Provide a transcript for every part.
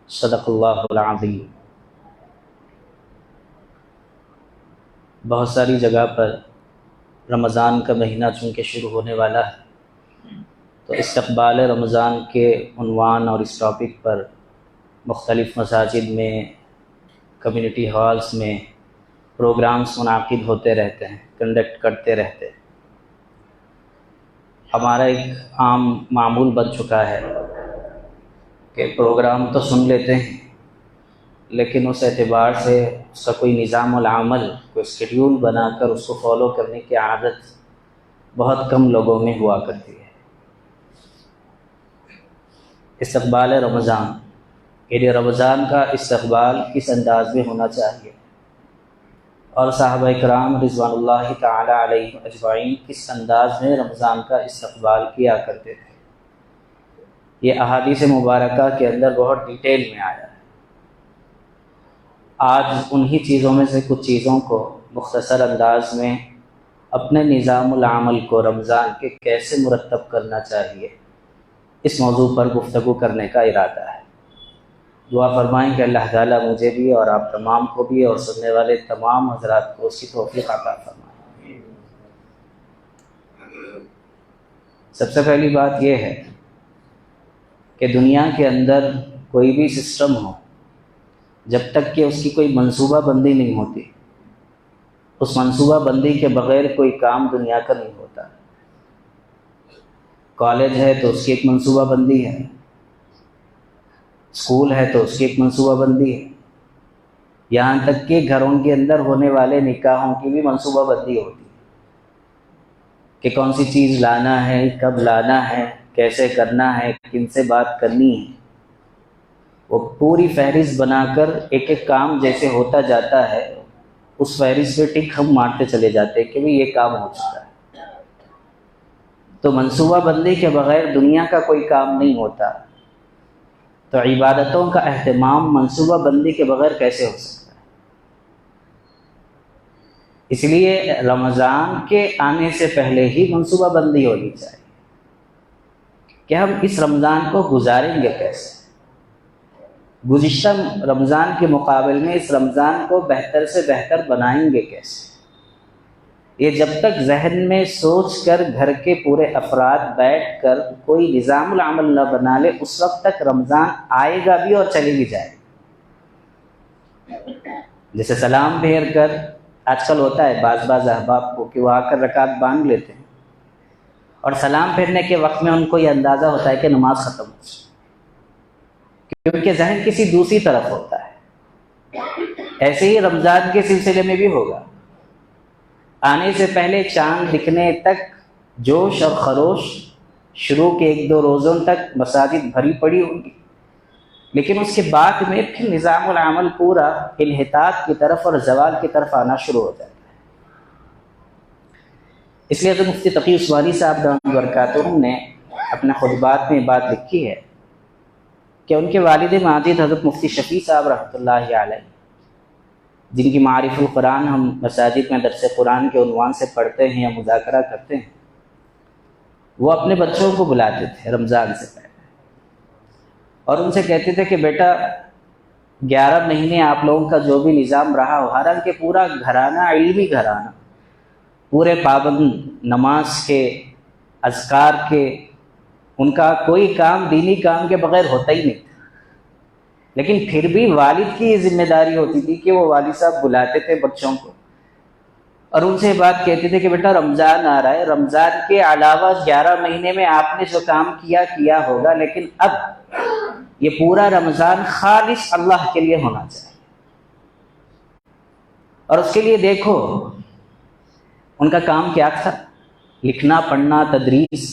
صدق اللہ العظیم۔ بہت ساری جگہ پر رمضان کا مہینہ چونکہ شروع ہونے والا ہے تو استقبال رمضان کے عنوان اور اس ٹاپک پر مختلف مساجد میں، کمیونٹی ہالز میں پروگرامز منعقد ہوتے رہتے ہیں، کنڈکٹ کرتے رہتے ہیں۔ ہمارا ایک عام معمول بن چکا ہے کہ پروگرام تو سن لیتے ہیں لیکن اس اعتبار سے اس کا کوئی نظام العمل، کوئی اسکیڈیول بنا کر اس کو فالو کرنے کی عادت بہت کم لوگوں میں ہوا کرتی ہے۔ استقبال رمضان، یعنی رمضان کا استقبال کس انداز میں ہونا چاہیے، اور صحابہ کرام رضوان اللہ تعالی علیہ اجمعین کس انداز میں رمضان کا استقبال کیا کرتے تھے، یہ احادیث مبارکہ کے اندر بہت ڈیٹیل میں آیا ہے۔ آج انہی چیزوں میں سے کچھ چیزوں کو مختصر انداز میں اپنے نظام العمل کو رمضان کے کیسے مرتب کرنا چاہیے، اس موضوع پر گفتگو کرنے کا ارادہ ہے۔ دعا فرمائیں کہ اللہ تعالیٰ مجھے بھی اور آپ تمام کو بھی اور سننے والے تمام حضرات کو اس کی توفیق عطا فرمائیں۔ سب سے پہلی بات یہ ہے کہ دنیا کے اندر کوئی بھی سسٹم ہو، جب تک کہ اس کی کوئی منصوبہ بندی نہیں ہوتی، اس منصوبہ بندی کے بغیر کوئی کام دنیا کا نہیں ہوتا۔ کالج ہے تو اس کی ایک منصوبہ بندی ہے، اسکول ہے تو اس کی ایک منصوبہ بندی ہے، یہاں تک کہ گھروں کے اندر ہونے والے نکاحوں کی بھی منصوبہ بندی ہوتی ہے کہ کون سی چیز لانا ہے، کب لانا ہے، کیسے کرنا ہے، کن سے بات کرنی ہے۔ وہ پوری فہرست بنا کر ایک ایک کام جیسے ہوتا جاتا ہے اس فہرست پہ ٹک ہم مارتے چلے جاتے ہیں کہ بھی یہ کام ہو چکا ہے۔ تو منصوبہ بندی کے بغیر دنیا کا کوئی کام نہیں ہوتا، تو عبادتوں کا اہتمام منصوبہ بندی کے بغیر کیسے ہو سکتا ہے؟ اس لیے رمضان کے آنے سے پہلے ہی منصوبہ بندی ہونی چاہیے کہ ہم اس رمضان کو گزاریں گے کیسے، گزشتہ رمضان کے مقابل میں اس رمضان کو بہتر سے بہتر بنائیں گے کیسے۔ یہ جب تک ذہن میں سوچ کر گھر کے پورے افراد بیٹھ کر کوئی نظام العمل نہ بنا لے، اس وقت تک رمضان آئے گا بھی اور چلے بھی جائے گا۔ جیسے سلام پھیر کر آج کل ہوتا ہے بعض احباب کو کہ وہ آ کر رکعت باندھ لیتے ہیں اور سلام پھیرنے کے وقت میں ان کو یہ اندازہ ہوتا ہے کہ نماز ختم ہو چکی، کیونکہ ذہن کسی دوسری طرف ہوتا ہے۔ ایسے ہی رمضان کے سلسلے میں بھی ہوگا، آنے سے پہلے چاند دکھنے تک جوش اور خروش، شروع کے 1-2 روزوں تک مساجد بھری پڑی ہوں گی، لیکن اس کے بعد میں پھر نظام العمل پورا انحطاط کی طرف اور زوال کی طرف آنا شروع ہو جاتا ہے۔ اس لیے حضرت مفتی تقی عثمانی صاحب دامت برکاتہم نے اپنے خطبات میں بات لکھی ہے کہ ان کے والد ماجد حضرت مفتی شفیع صاحب رحمۃ اللہ علیہ، جن کی معارف القرآن ہم مساجد میں درس قرآن کے عنوان سے پڑھتے ہیں یا مذاکرہ کرتے ہیں، وہ اپنے بچوں کو بلاتے تھے رمضان سے پہلے اور ان سے کہتے تھے کہ بیٹا 11 مہینے آپ لوگوں کا جو بھی نظام رہا ہو، حالانکہ پورا گھرانہ علمی گھرانہ، پورے پابند نماز کے، اذکار کے، ان کا کوئی کام دینی کام کے بغیر ہوتا ہی نہیں تھا، لیکن پھر بھی والد کی یہ ذمہ داری ہوتی تھی کہ وہ والد صاحب بلاتے تھے بچوں کو اور ان سے بات کہتے تھے کہ بیٹا رمضان آ رہا ہے، رمضان کے علاوہ 11 مہینے میں آپ نے جو کام کیا ہوگا، لیکن اب یہ پورا رمضان خالص اللہ کے لیے ہونا چاہیے۔ اور اس کے لیے دیکھو ان کا کام کیا تھا، لکھنا، پڑھنا، تدریس،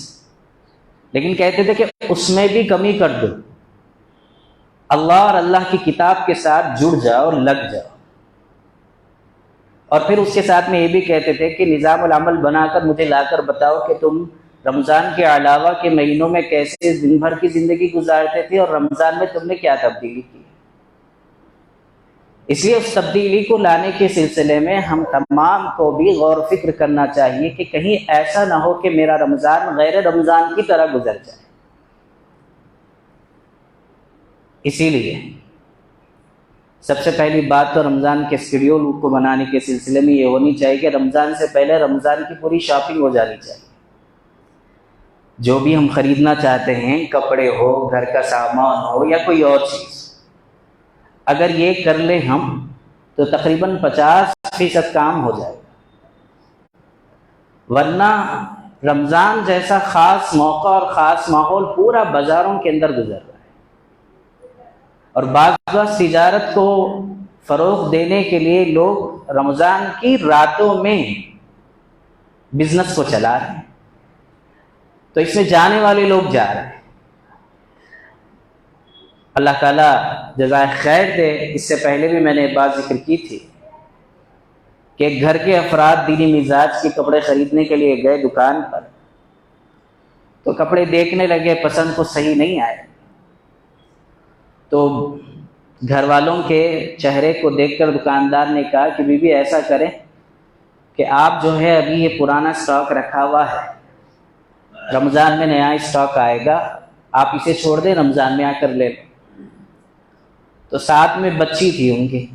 لیکن کہتے تھے کہ اس میں بھی کمی کر دو، اللہ اور اللہ کی کتاب کے ساتھ جڑ جاؤ اور لگ جاؤ۔ اور پھر اس کے ساتھ میں یہ بھی کہتے تھے کہ نظام العمل بنا کر مجھے لا کر بتاؤ کہ تم رمضان کے علاوہ کے مہینوں میں کیسے دن بھر کی زندگی گزارتے تھے اور رمضان میں تم نے کیا تبدیلی کی۔ اس لیے اس تبدیلی کو لانے کے سلسلے میں ہم تمام کو بھی غور و فکر کرنا چاہیے کہ کہیں ایسا نہ ہو کہ میرا رمضان غیر رمضان کی طرح گزر جائے۔ اسی لیے سب سے پہلی بات تو رمضان کے شیڈیول کو بنانے کے سلسلے میں یہ ہونی چاہیے کہ رمضان سے پہلے رمضان کی پوری شاپنگ ہو جانی چاہیے. جو بھی ہم خریدنا چاہتے ہیں، کپڑے ہو، گھر کا سامان ہو یا کوئی اور چیز، اگر یہ کر لیں ہم تو تقریباً 50% کام ہو جائے گا. ورنہ رمضان جیسا خاص موقع اور خاص ماحول پورا بازاروں کے اندر گزر رہا ہے، اور بعض وقت تجارت کو فروغ دینے کے لیے لوگ رمضان کی راتوں میں بزنس کو چلا رہے ہیں، تو اس میں جانے والے لوگ جا رہے ہیں. اللہ تعالیٰ جزائے خیر دے. اس سے پہلے بھی میں نے بات ذکر کی تھی کہ گھر کے افراد دینی مزاج کے کپڑے خریدنے کے لیے گئے دکان پر، تو کپڑے دیکھنے لگے، پسند کو صحیح نہیں آئے، تو گھر والوں کے چہرے کو دیکھ کر دکاندار نے کہا کہ بی بی ایسا کریں کہ آپ جو ہے ابھی یہ پرانا سٹاک رکھا ہوا ہے، رمضان میں نیا سٹاک آئے گا، آپ اسے چھوڑ دیں، رمضان میں آ کر لے لیں. تو ساتھ میں بچی تھی ان کی،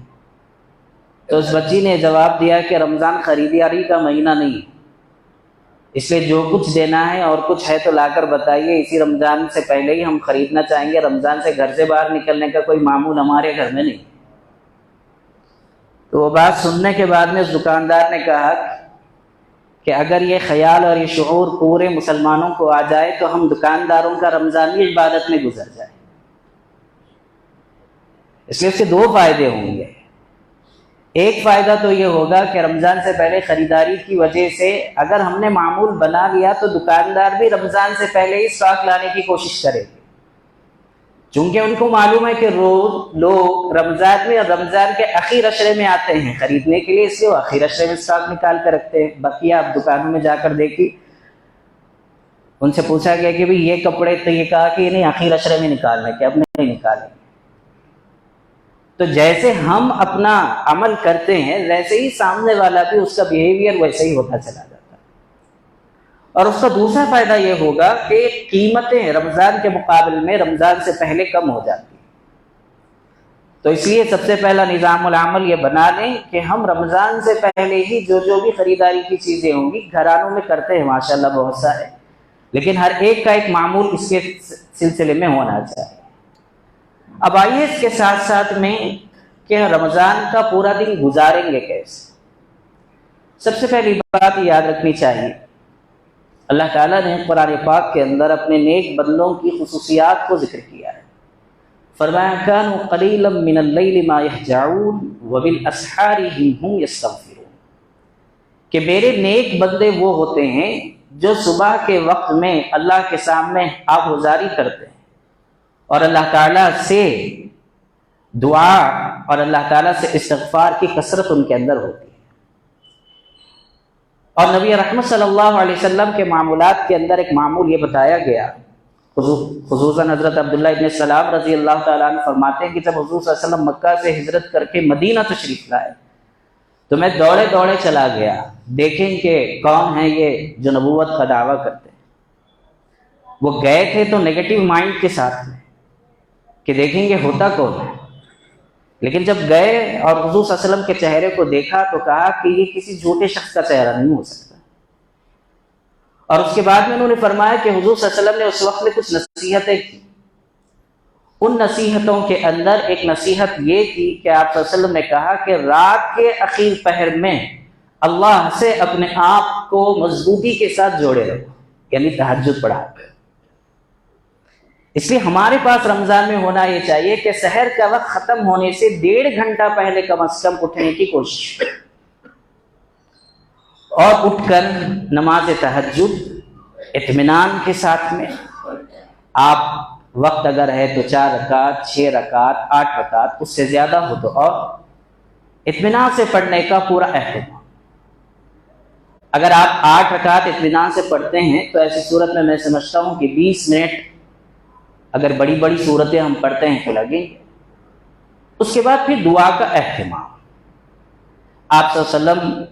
تو اس بچی نے جواب دیا کہ رمضان خریداری کا مہینہ نہیں، اس لیے جو کچھ دینا ہے اور کچھ ہے تو لا کر بتائیے، اسی رمضان سے پہلے ہی ہم خریدنا چاہیں گے، رمضان سے گھر سے باہر نکلنے کا کوئی معمول ہمارے گھر میں نہیں. تو وہ بات سننے کے بعد میں اس دکاندار نے کہا کہ اگر یہ خیال اور یہ شعور پورے مسلمانوں کو آ جائے تو ہم دکانداروں کا رمضانی عبادت میں گزر جائے. اس لیے اس کے 2 فائدے ہوں گے. ایک فائدہ تو یہ ہوگا کہ رمضان سے پہلے خریداری کی وجہ سے اگر ہم نے معمول بنا لیا تو دکاندار بھی رمضان سے پہلے ہی اسٹاک لانے کی کوشش کرے گے، چونکہ ان کو معلوم ہے کہ روز لوگ رمضان میں اور رمضان کے آخر عشرے میں آتے ہیں خریدنے کے لیے، اس لیے وہ آخر عشرے میں اسٹاک نکال کر رکھتے ہیں. باقی آپ دکانوں میں جا کر دیکھیے، ان سے پوچھا گیا کہ بھئی یہ کپڑے، تو یہ کہا کہ یہ نہیں آخر عشرے میں نکالنے کے، اب نہیں نکالیں. تو جیسے ہم اپنا عمل کرتے ہیں ویسے ہی سامنے والا بھی اس کا بیہیویئر ویسے ہی ہوتا چلا جاتا ہے. اور اس کا دوسرا فائدہ یہ ہوگا کہ قیمتیں رمضان کے مقابل میں رمضان سے پہلے کم ہو جاتی ہیں. تو اس لیے سب سے پہلا نظام العمل یہ بنا لیں کہ ہم رمضان سے پہلے ہی جو بھی خریداری کی چیزیں ہوں گی، گھرانوں میں کرتے ہیں ماشاءاللہ بہت سارے، لیکن ہر ایک کا ایک معمول اس کے سلسلے میں ہونا چاہیے. اب آئیے اس کے ساتھ ساتھ میں کہ رمضان کا پورا دن گزاریں گے کیسے. سب سے پہلی بات یاد رکھنی چاہیے، اللہ تعالیٰ نے قرآن پاک کے اندر اپنے نیک بندوں کی خصوصیات کو ذکر کیا ہے. فرمایا كانوا قليلا من الليل ما يهجعون وبالاسحار هم يستغفرون، کہ میرے نیک بندے وہ ہوتے ہیں جو صبح کے وقت میں اللہ کے سامنے آہوزاری کرتے ہیں اور اللہ تعالیٰ سے دعا اور اللہ تعالیٰ سے استغفار کی کثرت ان کے اندر ہوتی ہے. اور نبی رحمت صلی اللہ علیہ وسلم کے معمولات کے اندر ایک معمول یہ بتایا گیا، خصوصاً حضرت عبداللہ ابن السلام رضی اللہ تعالیٰ عنہ فرماتے ہیں کہ جب حضور صلی اللہ علیہ وسلم مکہ سے ہجرت کر کے مدینہ تشریف لائے تو میں دوڑے دوڑے چلا گیا دیکھیں کہ کون ہے یہ جو نبوت کا دعویٰ کرتے ہیں. وہ گئے تھے تو نیگیٹو مائنڈ کے ساتھ میں کہ دیکھیں گے ہوتا کون ہے، لیکن جب گئے اور حضور صلی اللہ علیہ وسلم کے چہرے کو دیکھا تو کہا کہ یہ کسی جھوٹے شخص کا چہرہ نہیں ہو سکتا. اور اس کے بعد میں انہوں نے فرمایا کہ حضور صلی اللہ علیہ وسلم نے اس وقت میں کچھ نصیحتیں کی. ان نصیحتوں کے اندر ایک نصیحت یہ تھی کہ آپ صلی اللہ علیہ وسلم نے کہا کہ رات کے اخیر پہر میں اللہ سے اپنے آپ کو مضبوطی کے ساتھ جوڑے رکھو، یعنی تہجد پڑھا. اس لیے ہمارے پاس رمضان میں ہونا یہ چاہیے کہ سحر کا وقت ختم ہونے سے 1.5 گھنٹہ پہلے کم از کم اٹھنے کی کوشش اور اٹھ کر نماز تہجد اطمینان کے ساتھ میں، آپ وقت اگر ہے تو 4 رکعت 6 رکعت 8 رکعت اس سے زیادہ ہو تو اور اطمینان سے پڑھنے کا پورا اہتمام. اگر آپ 8 رکعت اطمینان سے پڑھتے ہیں تو ایسی صورت میں میں سمجھتا ہوں کہ 20 منٹ اگر بڑی بڑی صورتیں ہم پڑھتے ہیں تو لگیں گے. اس کے بعد پھر دعا کا اہتمام. آپ صلی اللہ علیہ وسلم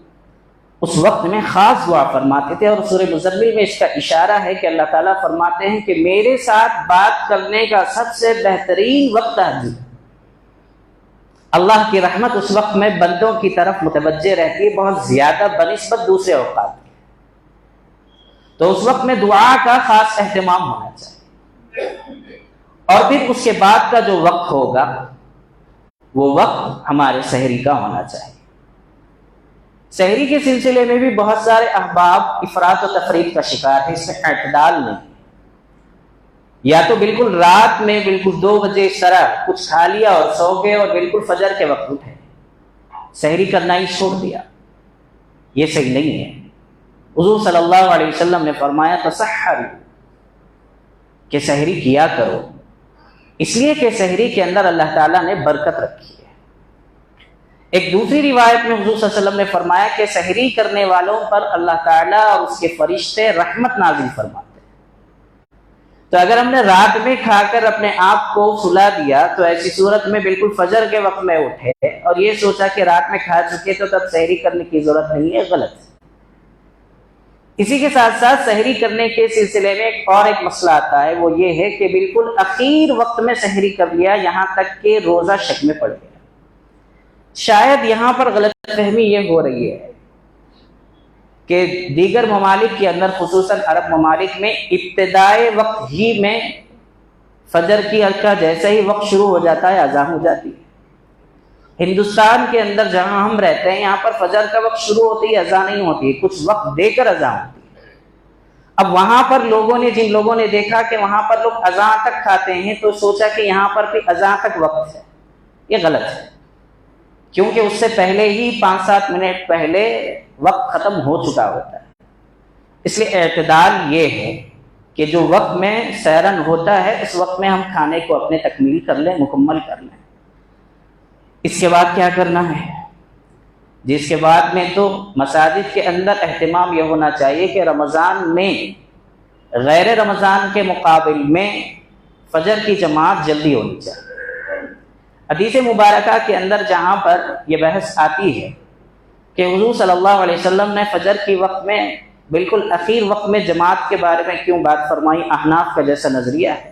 اس وقت میں خاص دعا فرماتے تھے، اور سورہ مزمل میں اس کا اشارہ ہے کہ اللہ تعالیٰ فرماتے ہیں کہ میرے ساتھ بات کرنے کا سب سے بہترین وقت تہجد. اللہ کی رحمت اس وقت میں بندوں کی طرف متوجہ رہتی ہے بہت زیادہ بنسبت دوسرے اوقات کے. تو اس وقت میں دعا کا خاص اہتمام ہونا چاہیے. اور پھر اس کے بعد کا جو وقت ہوگا وہ وقت ہمارے سحری کا ہونا چاہیے. سحری کے سلسلے میں بھی بہت سارے احباب افراط و تفریط کا شکار ہے. اس میں اعتدال نہیں. یا تو بالکل رات میں بالکل 2 بجے اس طرح کچھ کھا لیا اور سو گئے اور بالکل فجر کے وقت اٹھے, سحری کرنا ہی چھوڑ دیا. یہ صحیح نہیں ہے. حضور صلی اللہ علیہ وسلم نے فرمایا تسحروا, کہ سحری کیا کرو, اس لیے کہ سحری کے اندر اللہ تعالیٰ نے برکت رکھی ہے. ایک دوسری روایت میں حضور صلی اللہ علیہ وسلم نے فرمایا کہ سحری کرنے والوں پر اللہ تعالیٰ اور اس کے فرشتے رحمت نازل فرماتے ہیں. تو اگر ہم نے رات میں کھا کر اپنے آپ کو سلا دیا تو ایسی صورت میں بالکل فجر کے وقت میں اٹھے اور یہ سوچا کہ رات میں کھا چکے تو تب سحری کرنے کی ضرورت نہیں ہے, غلط ہے. اسی کے ساتھ ساتھ سحری کرنے کے سلسلے میں ایک مسئلہ آتا ہے, وہ یہ ہے کہ بالکل اخیر وقت میں سحری کر لیا یہاں تک کہ روزہ شک میں پڑ گیا. شاید یہاں پر غلط فہمی یہ ہو رہی ہے کہ دیگر ممالک کے اندر خصوصاً عرب ممالک میں ابتدائے وقت ہی میں فجر کی کا جیسے ہی وقت شروع ہو جاتا ہے اذان ہو جاتی ہے. ہندوستان کے اندر جہاں ہم رہتے ہیں یہاں پر فجر کا وقت شروع ہوتی ہے اذان نہیں ہوتی ہے, کچھ وقت دے کر اذان ہوتی ہے. اب وہاں پر جن لوگوں نے دیکھا کہ وہاں پر لوگ اذان تک کھاتے ہیں تو سوچا کہ یہاں پر بھی اذان تک وقت ہے. یہ غلط ہے, کیونکہ اس سے پہلے ہی 5-7 منٹ پہلے وقت ختم ہو چکا ہوتا ہے. اس لیے اعتدال یہ ہے کہ جو وقت میں سحرن ہوتا ہے اس وقت میں ہم کھانے کو اپنے تکمیل کر لیں, مکمل کر لیں. اس کے بعد کیا کرنا ہے؟ جس کے بعد میں تو مساجد کے اندر اہتمام یہ ہونا چاہیے کہ رمضان میں غیر رمضان کے مقابل میں فجر کی جماعت جلدی ہونی چاہیے. حدیث مبارکہ کے اندر جہاں پر یہ بحث آتی ہے کہ حضور صلی اللہ علیہ وسلم نے فجر کی وقت میں بالکل اخیر وقت میں جماعت کے بارے میں کیوں بات فرمائی, احناف کا جیسا نظریہ ہے,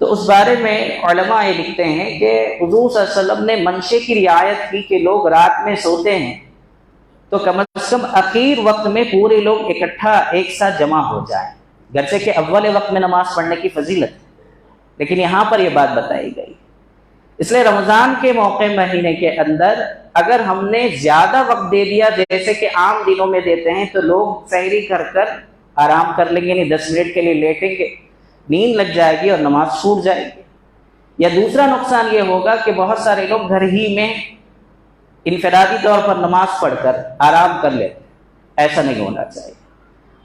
تو اس بارے میں علماء یہ لکھتے ہیں کہ حضور صلی اللہ علیہ وسلم نے منشے کی رعایت کی کہ لوگ رات میں سوتے ہیں تو کم از کم اخیر وقت میں پورے لوگ اکٹھا ایک ساتھ جمع ہو جائیں. گرچہ کہ اول وقت میں نماز پڑھنے کی فضیلت ہے, لیکن یہاں پر یہ بات بتائی گئی. اس لیے رمضان کے موقع مہینے کے اندر اگر ہم نے زیادہ وقت دے دیا جیسے کہ عام دنوں میں دیتے ہیں تو لوگ سحری کر کر آرام کر لیں گے, نہیں 10 منٹ کے لیے لیٹیں گے, نیند لگ جائے گی اور نماز چھوٹ جائے گی. یا دوسرا نقصان یہ ہوگا کہ بہت سارے لوگ گھر ہی میں انفرادی طور پر نماز پڑھ کر آرام کر لیتے. ایسا نہیں ہونا چاہیے,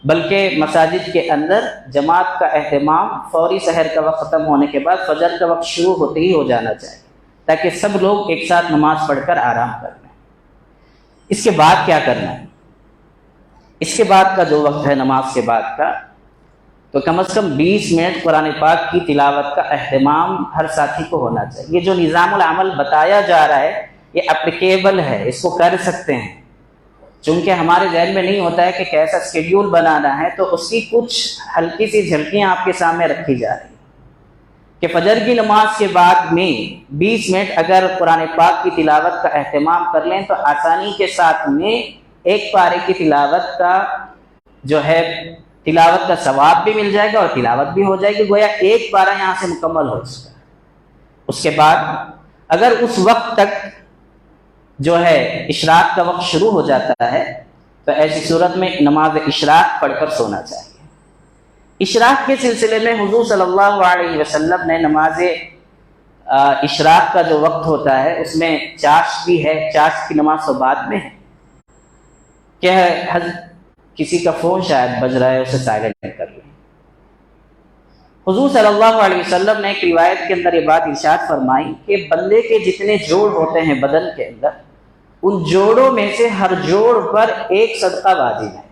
بلکہ مساجد کے اندر جماعت کا اہتمام فوری سحر کا وقت ختم ہونے کے بعد فجر کا وقت شروع ہوتے ہی ہو جانا چاہیے تاکہ سب لوگ ایک ساتھ نماز پڑھ کر آرام کر لیں. اس کے بعد کیا کرنا ہے؟ اس کے بعد کا جو وقت ہے نماز کے بعد کا, تو کم از کم 20 منٹ قرآن پاک کی تلاوت کا اہتمام ہر ساتھی کو ہونا چاہیے. یہ جو نظام العمل بتایا جا رہا ہے یہ اپلیکیبل ہے, اس کو کر سکتے ہیں. چونکہ ہمارے ذہن میں نہیں ہوتا ہے کہ کیسا اسکیڈیول بنانا ہے, تو اس کی کچھ ہلکی سی جھلکیاں آپ کے سامنے رکھی جا رہی ہیں کہ فجر کی نماز کے بعد میں 20 منٹ اگر قرآن پاک کی تلاوت کا اہتمام کر لیں تو آسانی کے ساتھ میں ایک پارے کی تلاوت کا جو ہے تلاوت کا ثواب بھی مل جائے گا اور تلاوت بھی ہو جائے گی, گویا ایک پارہ یہاں سے مکمل ہو چکا ہے. اس کے بعد اگر اس وقت تک جو ہے اشراق کا وقت شروع ہو جاتا ہے تو ایسی صورت میں نماز اشراق پڑھ کر سونا چاہیے. اشراق کے سلسلے میں حضور صلی اللہ علیہ وسلم نے نماز اشراق کا جو وقت ہوتا ہے اس میں چاشت بھی ہے, چاشت کی نماز تو بعد میں ہے. کیا کسی کا فون شاید بج رہا ہے, اسے سائلنٹ کر لیں. حضور صلی اللہ علیہ وسلم نے ایک روایت کے اندر یہ بات ارشاد فرمائی کہ بندے کے جتنے جوڑ ہوتے ہیں بدن کے اندر, ان جوڑوں میں سے ہر جوڑ پر ایک صدقہ واجب ہے.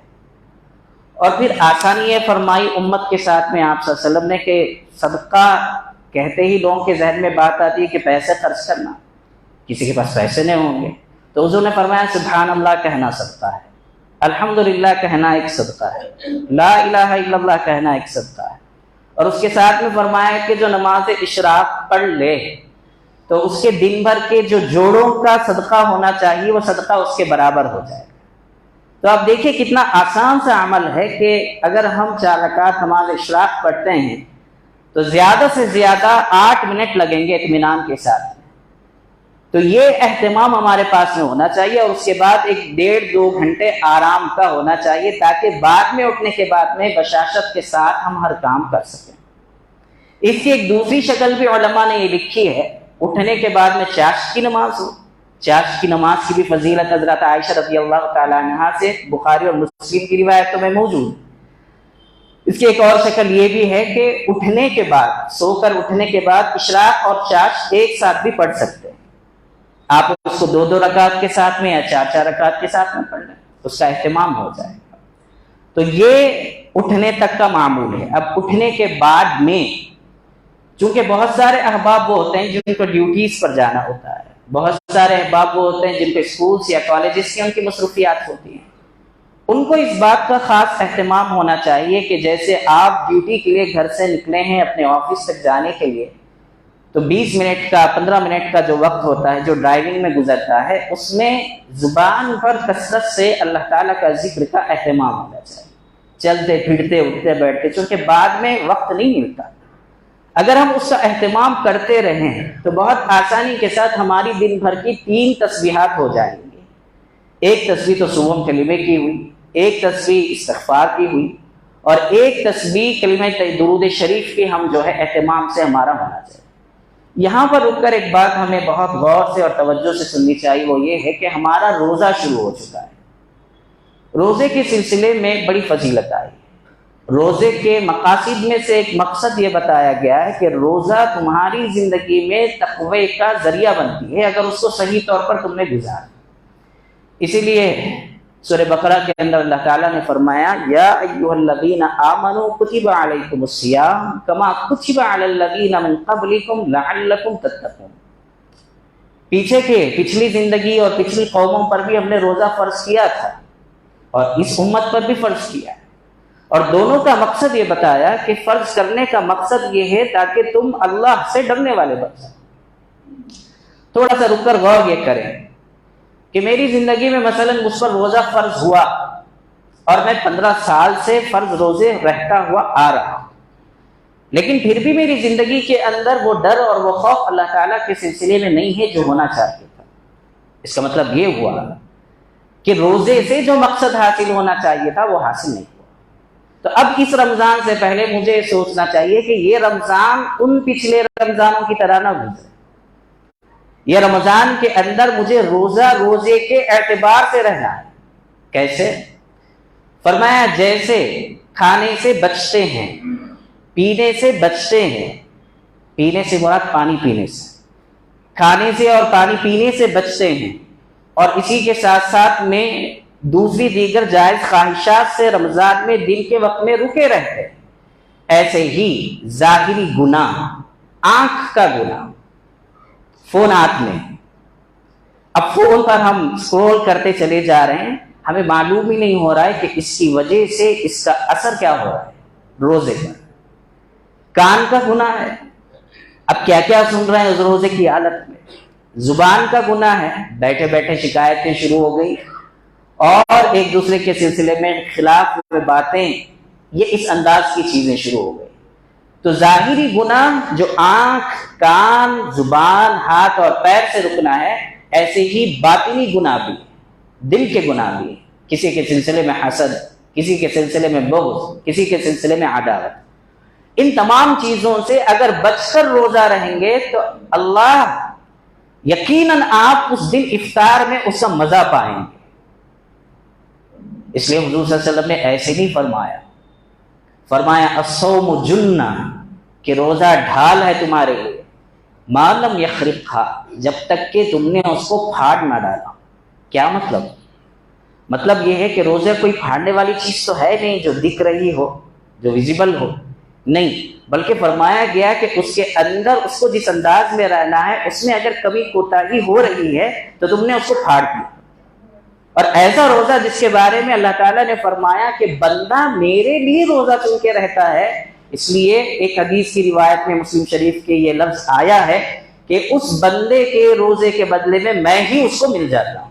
اور پھر آسانی یہ فرمائی امت کے ساتھ میں آپ صلی اللہ علیہ وسلم نے کہ صدقہ کہتے ہی لوگوں کے ذہن میں بات آتی ہے کہ پیسے خرچ کرنا, کسی کے پاس پیسے نہیں ہوں گے تو حضور نے فرمایا سبحان اللہ کہنا صدقہ ہے, الحمدللہ کہنا ایک صدقہ ہے, لا الہ الا اللہ کہنا ایک صدقہ ہے. اور اس کے ساتھ میں فرمایا کہ جو نماز اشراق پڑھ لے تو اس کے دن بھر کے جو جوڑوں کا صدقہ ہونا چاہیے وہ صدقہ اس کے برابر ہو جائے گا۔ تو آپ دیکھیں کتنا آسان سا عمل ہے کہ اگر ہم 4 رکعت نماز اشراق پڑھتے ہیں تو زیادہ سے زیادہ 8 منٹ لگیں گے اطمینان کے ساتھ۔ تو یہ اہتمام ہمارے پاس میں ہونا چاہیے، اور اس کے بعد 1.5-2 گھنٹے آرام کا ہونا چاہیے، تاکہ بعد میں اٹھنے کے بعد میں بشاشت کے ساتھ ہم ہر کام کر سکیں۔ اس کی ایک دوسری شکل بھی علماء نے یہ لکھی ہے، اٹھنے کے بعد میں چاشت کی نماز ہو۔ چاشت کی نماز کی بھی فضیلت حضرت عائشہ رضی اللہ تعالی عنہا سے بخاری اور مسلم کی روایتوں میں موجود۔ اس کی ایک اور شکل یہ بھی ہے کہ اٹھنے کے بعد، سو کر اٹھنے کے بعد اشراق اور چاشت ایک ساتھ بھی پڑھ سکتے ہیں۔ آپ اس کو 2-2 رکعت کے ساتھ میں یا 4-4 رکعت کے ساتھ میں پڑھ لیں، اس کا اہتمام ہو جائے گا۔ تو یہ اٹھنے تک کا معمول ہے۔ اب اٹھنے کے بعد میں چونکہ بہت سارے احباب وہ ہوتے ہیں جن کو ڈیوٹیز پر جانا ہوتا ہے، بہت سارے احباب وہ ہوتے ہیں جن کو اسکولز یا کالجز کی ان کی مصروفیات ہوتی ہیں، ان کو اس بات کا خاص اہتمام ہونا چاہیے کہ جیسے آپ ڈیوٹی کے لیے گھر سے نکلے ہیں اپنے آفس تک جانے کے لیے، تو 20 منٹ کا 15 منٹ کا جو وقت ہوتا ہے جو ڈرائیونگ میں گزرتا ہے، اس میں زبان پر کثرت سے اللہ تعالیٰ کا ذکر کا اہتمام ہونا چاہیے، چلتے پھرتے اٹھتے بیٹھتے، چونکہ بعد میں وقت نہیں ملتا۔ اگر ہم اس کا اہتمام کرتے رہیں تو بہت آسانی کے ساتھ ہماری دن بھر کی 3 تسبیحات ہو جائیں گی۔ ایک تسبیح تو صبح کلمے کی ہوئی، ایک تسبیح استغفار کی ہوئی، اور ایک تسبیح کلمہ درود شریف کی ہم جو ہے اہتمام سے ہمارا ہونا چاہیے۔ یہاں پر رک کر ایک بات ہمیں بہت غور سے اور توجہ سے سننی چاہیے، وہ یہ ہے کہ ہمارا روزہ شروع ہو چکا ہے۔ روزے کے سلسلے میں بڑی فضیلت آئی۔ روزے کے مقاصد میں سے ایک مقصد یہ بتایا گیا ہے کہ روزہ تمہاری زندگی میں تقوی کا ذریعہ بنتی ہے اگر اس کو صحیح طور پر تم نے گزارا۔ اسی لیے سورہ بقرہ کے اندر اللہ تعالیٰ نے فرمایا یا ایھا الذین آمنوا کتب علیکم الصیام کما کتب علی الذین من قبلکم لعلکم تتقون۔ پچھلی زندگی اور پچھلی قوموں پر بھی ہم نے روزہ فرض کیا تھا، اور اس امت پر بھی فرض کیا، اور دونوں کا مقصد یہ بتایا کہ فرض کرنے کا مقصد یہ ہے تاکہ تم اللہ سے ڈرنے والے بن جاؤ۔ تھوڑا سا رک کر غور یہ کریں کہ میری زندگی میں مثلا مجھ پر روزہ فرض ہوا اور میں 15 سال سے فرض روزے رہتا ہوا آ رہا ہوں، لیکن پھر بھی میری زندگی کے اندر وہ ڈر اور وہ خوف اللہ تعالیٰ کے سلسلے میں نہیں ہے جو ہونا چاہیے تھا۔ اس کا مطلب یہ ہوا کہ روزے سے جو مقصد حاصل ہونا چاہیے تھا وہ حاصل نہیں ہوا۔ تو اب اس رمضان سے پہلے مجھے سوچنا چاہیے کہ یہ رمضان ان پچھلے رمضانوں کی طرح نہ گزرے۔ یہ رمضان کے اندر مجھے روزے کے اعتبار سے رہنا ہے۔ کیسے؟ فرمایا جیسے کھانے سے بچتے ہیں، پینے سے بچتے ہیں، پینے سے مراد پانی پینے سے، کھانے سے اور پانی پینے سے بچتے ہیں، اور اسی کے ساتھ ساتھ میں دوسری دیگر جائز خواہشات سے رمضان میں دن کے وقت میں رکے رہتے، ایسے ہی ظاہری گناہ، آنکھ کا گناہ، فون ہاتھ میں، اب فون پر ہم اسکرول کرتے چلے جا رہے ہیں، ہمیں معلوم ہی نہیں ہو رہا ہے کہ اس کی وجہ سے اس کا اثر کیا ہو رہا ہے روزے پر۔ کان کا گناہ ہے، اب کیا کیا سن رہے ہیں اس روزے کی حالت میں۔ زبان کا گناہ ہے، بیٹھے بیٹھے شکایتیں شروع ہو گئی اور ایک دوسرے کے سلسلے میں خلاف میں باتیں، یہ اس انداز کی چیزیں شروع ہو گئی۔ تو ظاہری گناہ جو آنکھ، کان، زبان، ہاتھ اور پیر سے رکنا ہے، ایسے ہی باطنی گناہ بھی، دل کے گناہ بھی، کسی کے سلسلے میں حسد، کسی کے سلسلے میں بغض، کسی کے سلسلے میں عداوت، ان تمام چیزوں سے اگر بچ کر روزہ رہیں گے تو اللہ یقیناً آپ اس دن افطار میں اس کا مزہ پائیں گے۔ اس لیے حضور صلی اللہ علیہ وسلم نے ایسے نہیں فرمایا الصوم جنہ، کہ روزہ ڈھال ہے تمہارے لیے، ما لم یخرقھا، جب تک کہ تم نے اس کو پھاڑ نہ ڈالا۔ کیا مطلب یہ ہے کہ روزہ کوئی پھاڑنے والی چیز تو ہے نہیں جو دکھ رہی ہو، جو ویزیبل ہو، نہیں، بلکہ فرمایا گیا کہ اس کے اندر اس کو جس انداز میں رہنا ہے، اس میں اگر کمی کوتاہی ہو رہی ہے تو تم نے اس کو پھاڑ دیا۔ اور ایسا روزہ جس کے بارے میں اللہ تعالیٰ نے فرمایا کہ بندہ میرے لیے روزہ چن کے رہتا ہے، اس لیے ایک حدیث کی روایت میں مسلم شریف کے یہ لفظ آیا ہے کہ اس بندے کے روزے کے بدلے میں ہی اس کو مل جاتا ہوں.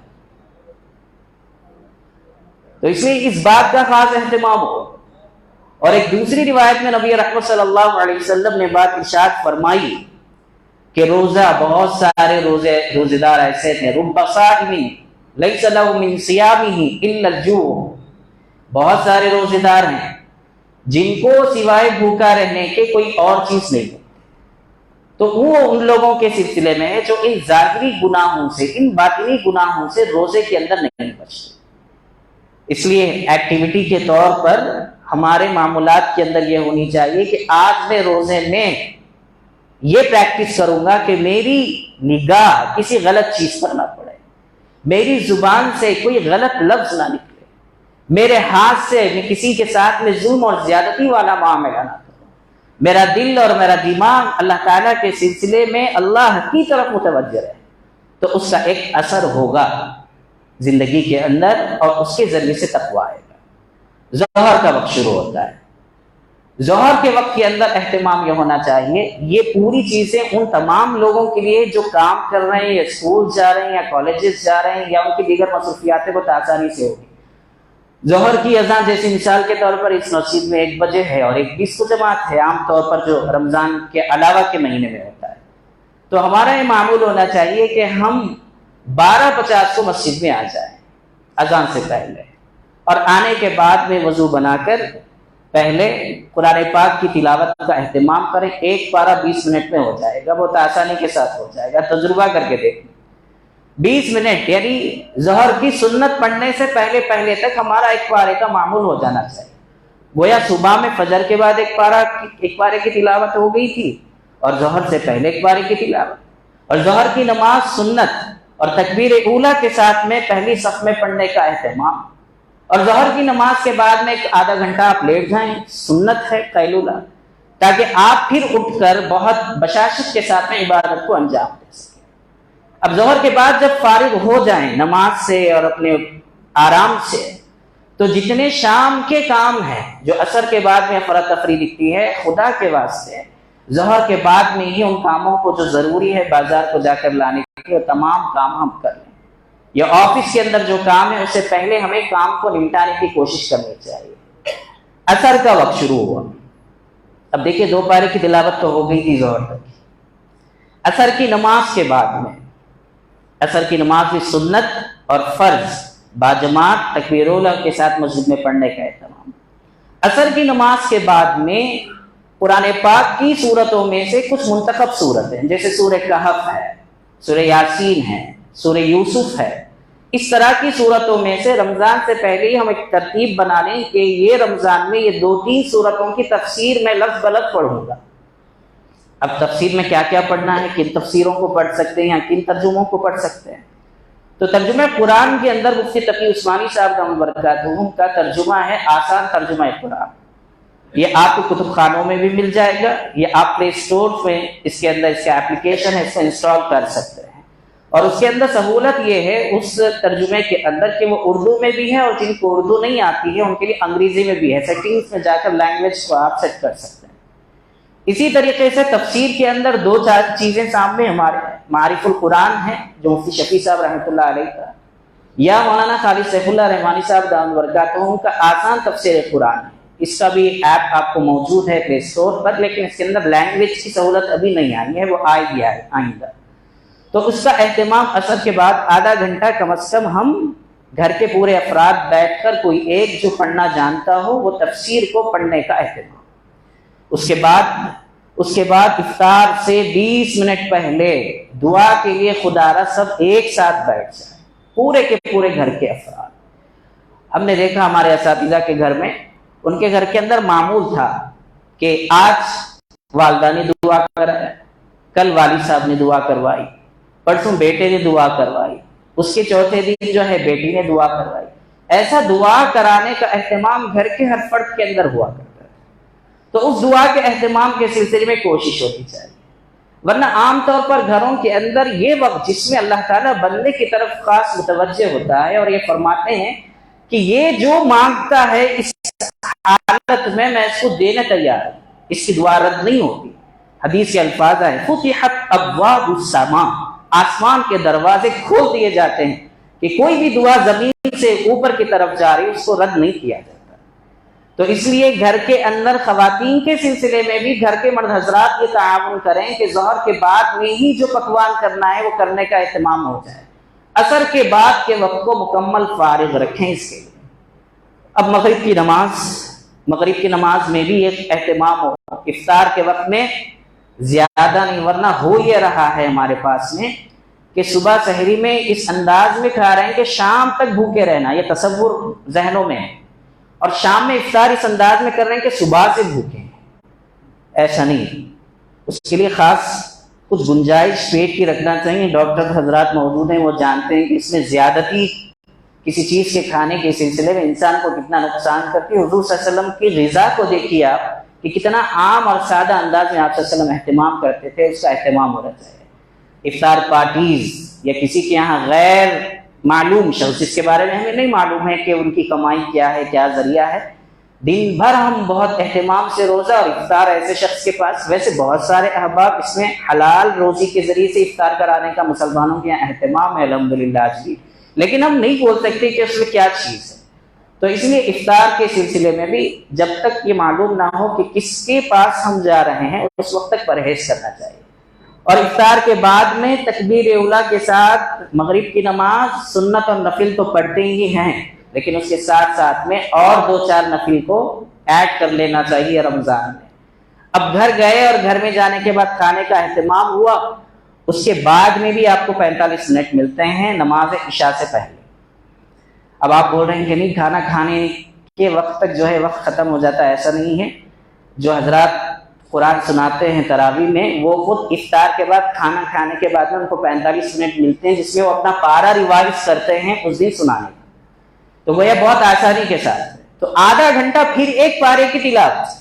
تو اس لیے اس بات کا خاص اہتمام ہو. اور ایک دوسری روایت میں نبی رحمت صلی اللہ علیہ وسلم نے بات ارشاد فرمائی کہ روزہ بہت سارے روزے دار ایسے تھے، رب صائم لیس لہ من صیامہ الا الجوع، بہت سارے روزے دار ہیں جن کو سوائے بھوکا رہنے کے کوئی اور چیز نہیں. تو وہ ان لوگوں کے سلسلے میں ہے جو ان ظاہری گناہوں سے، ان باطنی گناہوں سے روزے کے اندر نہیں بچتے. اس لیے ایکٹیویٹی کے طور پر ہمارے معمولات کے اندر یہ ہونی چاہیے کہ آج میں روزے میں یہ پریکٹس کروں گا کہ میری نگاہ کسی غلط چیز پر نہ پڑے، میری زبان سے کوئی غلط لفظ نہ نکلے، میرے ہاتھ سے میں کسی کے ساتھ میں ظلم اور زیادتی والا معاملہ نہ کروں، میرا دل اور میرا دماغ اللہ تعالیٰ کے سلسلے میں اللہ کی طرف متوجہ رہے. تو اس کا ایک اثر ہوگا زندگی کے اندر اور اس کے ذریعے سے تقویٰ آئے گا. ظہر کا وقت شروع ہوتا ہے. ظہر کے وقت کے اندر اہتمام یہ ہونا چاہیے، یہ پوری چیزیں ان تمام لوگوں کے لیے جو کام کر رہے ہیں یا اسکول جا رہے ہیں یا کالجز جا رہے ہیں یا ان کی دیگر مصروفیات ہیں، بہت آسانی سے ہوگی. ظہر کی اذان جیسے مثال کے طور پر اس مسجد میں 1 بجے ہے اور 1:20 کو جماعت ہے، عام طور پر جو رمضان کے علاوہ کے مہینے میں ہوتا ہے. تو ہمارا یہ معمول ہونا چاہیے کہ ہم 12:50 کو مسجد میں آ جائیں اذان سے پہلے، اور آنے کے بعد میں وضو بنا کر پہلے قرآن پاک کی تلاوت کا اہتمام کریں. 1 پارہ 20 منٹ میں ہو جائے گا، بہت آسانی کے ساتھ ہو جائے گا، تجربہ کر کے دیکھیں. 20 منٹ یعنی ظہر کی سنت پڑھنے سے پہلے تک ہمارا 1 پارے کا معمول ہو جانا چاہیے. گویا صبح میں فجر کے بعد 1 پارے کی تلاوت ہو گئی تھی اور ظہر سے پہلے 1 پارے کی تلاوت، اور ظہر کی نماز سنت اور تکبیر اولیٰ کے ساتھ میں پہلی صف میں پڑھنے کا اہتمام، اور ظہر کی نماز کے بعد میں 1 آدھا گھنٹہ آپ لیٹ جائیں، سنت ہے قیلولہ، تاکہ آپ پھر اٹھ کر بہت بشاشت کے ساتھ میں عبادت کو انجام دے سکیں. اب ظہر کے بعد جب فارغ ہو جائیں نماز سے اور اپنے آرام سے، تو جتنے شام کے کام ہیں جو عصر کے بعد میں افراتفری دکھتی ہے، خدا کے واسطے ظہر کے بعد میں ہی ان کاموں کو جو ضروری ہے بازار کو جا کر لانے کے، وہ تمام کام ہم کر لیں. یا آفس کے اندر جو کام ہے اس سے پہلے ہمیں کام کو نمٹانے کی کوشش کرنی چاہیے. عصر کا وقت شروع ہوا. اب دیکھیے 2 پارے کی تلاوت تو ہو گئی تھی ظہر تک. عصر کی نماز کے بعد میں، عصر کی نماز میں سنت اور فرض باجماعت تکبیر اولیٰ کے ساتھ مسجد میں پڑھنے کا اہتمام. عصر کی نماز کے بعد میں قرآن پاک کی سورتوں میں سے کچھ منتخب سورتیں جیسے سورہ کہف ہے، سورہ یاسین ہے، سورہ یوسف ہے، اس طرح کی سورتوں میں سے رمضان سے پہلے ہی ہم ایک ترتیب بنا لیں کہ یہ رمضان میں یہ 2-3 سورتوں کی تفسیر میں لفظ بلفظ پڑھوں گا. اب تفسیر میں کیا کیا پڑھنا ہے، کن تفسیروں کو پڑھ سکتے ہیں یا کن ترجموں کو پڑھ سکتے ہیں. تو ترجمہ قرآن کے اندر مفتی تقی عثمانی صاحب دامت برکاتہم کا ترجمہ ہے آسان ترجمہ قرآن. یہ آپ کو کتب خانوں میں بھی مل جائے گا، یہ آپ پلے اسٹور میں اس کے اندر اس کا اپلیکیشن ہے، اس کو انسٹال کر سکتے ہیں. اور اس کے اندر سہولت یہ ہے اس ترجمے کے اندر کہ وہ اردو میں بھی ہے اور جن کو اردو نہیں آتی ہے ان کے لیے انگریزی میں بھی ہے. سیٹنگز میں جا کر لینگویج کو آپ سیٹ کر سکتے ہیں. اسی طریقے سے تفسیر کے اندر 2-4 چیزیں سامنے ہمارے معارف القرآن ہے جو مفتی شفیع صاحب رحمۃ اللہ علیہ کا، یا مولانا خالد سیف اللہ رحمانی صاحب دامت برکاتہم کا آسان تفسیر قرآن ہے. اس کا بھی ایپ آپ کو موجود ہے پلے اسٹور پر، لیکن اس کے اندر لینگویج کی سہولت ابھی نہیں آئی ہے، وہ آئے گی آئندہ. تو اس کا اہتمام عصر کے بعد آدھا گھنٹہ کم از کم ہم گھر کے پورے افراد بیٹھ کر کوئی ایک جو پڑھنا جانتا ہو وہ تفسیر کو پڑھنے کا اہتمام. اس کے بعد افطار سے 20 منٹ پہلے دعا کے لیے خدا را سب ایک ساتھ بیٹھ جائیں، پورے کے پورے گھر کے افراد. ہم نے دیکھا ہمارے اساتذہ کے گھر میں، ان کے گھر کے اندر معمول تھا کہ آج والدہ نے دعا کرایا، کل والد صاحب نے دعا کروائی، پرسوں بیٹے نے دعا کروائی، اس کے چوتھے دن جو ہے بیٹی نے دعا کروائی. ایسا دعا کرانے کا اہتمام گھر کے ہر فرد کے اندر ہوا کرتا ہے. تو اس دعا کے اہتمام کے سلسلے میں کوشش ہوتی چاہیے. ورنہ عام طور پر گھروں کے اندر یہ وقت جس میں اللہ تعالیٰ بندے کی طرف خاص متوجہ ہوتا ہے اور یہ فرماتے ہیں کہ یہ جو مانگتا ہے اس حالت میں اس کو دینے تیار ہوں، اس کی دعا رد نہیں ہوتی. حدیث کے الفاظ ہیں فتحت ابواب السماء، آسمان کے دروازے کھول دیے جاتے ہیں کہ کوئی بھی دعا زمین سے اوپر کی طرف جا رہی اس کو رد نہیں کیا جاتا۔ تو اس لیے گھر کے اندر خواتین کے سلسلے میں بھی گھر کے مرد حضرات یہ تعاون کریں کہ ظہر کے بعد میں ہی جو پکوان کرنا ہے وہ کرنے کا اہتمام ہو جائے، عصر کے بعد کے وقت کو مکمل فارغ رکھیں اس کے لیے۔ اب مغرب کی نماز میں بھی ایک اہتمام ہو، افطار کے وقت میں زیادہ نہیں، ورنہ ہو یہ رہا ہے ہمارے پاس میں کہ صبح سحری میں اس انداز میں کھا رہے ہیں کہ شام تک بھوکے رہنا، یہ تصور ذہنوں میں ہے، اور شام میں افطار اس انداز میں کر رہے ہیں کہ صبح سے بھوکے ہیں۔ ایسا نہیں، اس کے لیے خاص کچھ گنجائش پیٹ کی رکھنا چاہیے۔ ڈاکٹر حضرات موجود ہیں، وہ جانتے ہیں کہ اس میں زیادتی کسی چیز کے کھانے کے سلسلے میں انسان کو کتنا نقصان کرتی ہے۔ حضور صلی اللہ علیہ وسلم کی غذا کو دیکھیے آپ کہ کتنا عام اور سادہ انداز میں آپ صلی اللہ علیہ وسلم اہتمام کرتے تھے، اس کا اہتمام ہونا چاہیے۔ افطار پارٹیز یا کسی کے یہاں غیر معلوم شخص جس کے بارے میں ہمیں نہیں معلوم ہے کہ ان کی کمائی کیا ہے، کیا ذریعہ ہے، دن بھر ہم بہت اہتمام سے روزہ اور افطار ایسے شخص کے پاس، ویسے بہت سارے احباب اس میں حلال روزی کے ذریعے سے افطار کرانے کا مسلمانوں کے یہاں اہتمام ہے الحمدللہ آج بھی، لیکن ہم نہیں بول سکتے کہ اس میں کیا چیز ہے۔ تو اس لیے افطار کے سلسلے میں بھی جب تک یہ معلوم نہ ہو کہ کس کے پاس ہم جا رہے ہیں اس وقت تک پرہیز کرنا چاہیے۔ اور افطار کے بعد میں تکبیر اولیٰ کے ساتھ مغرب کی نماز سنت اور نفل تو پڑھتے ہی ہیں، لیکن اس کے ساتھ ساتھ میں اور 2-4 نفل کو ایڈ کر لینا چاہیے رمضان میں۔ اب گھر گئے اور گھر میں جانے کے بعد کھانے کا اہتمام ہوا، اس کے بعد میں بھی آپ کو 45 منٹ ملتے ہیں نماز عشاء سے پہلے۔ اب آپ بول رہے ہیں کہ نہیں کھانا کھانے کے وقت تک جو ہے وقت ختم ہو جاتا ہے، ایسا نہیں ہے۔ جو حضرات قرآن سناتے ہیں تراویح میں وہ خود افطار کے بعد کھانا کھانے کے بعد میں ان کو 45 منٹ ملتے ہیں جس میں وہ اپنا پارا ریوائز کرتے ہیں اس دن سنانے کا، تو وہ یہ بہت آسانی کے ساتھ، تو آدھا گھنٹہ پھر ایک پارے کی تلاوت،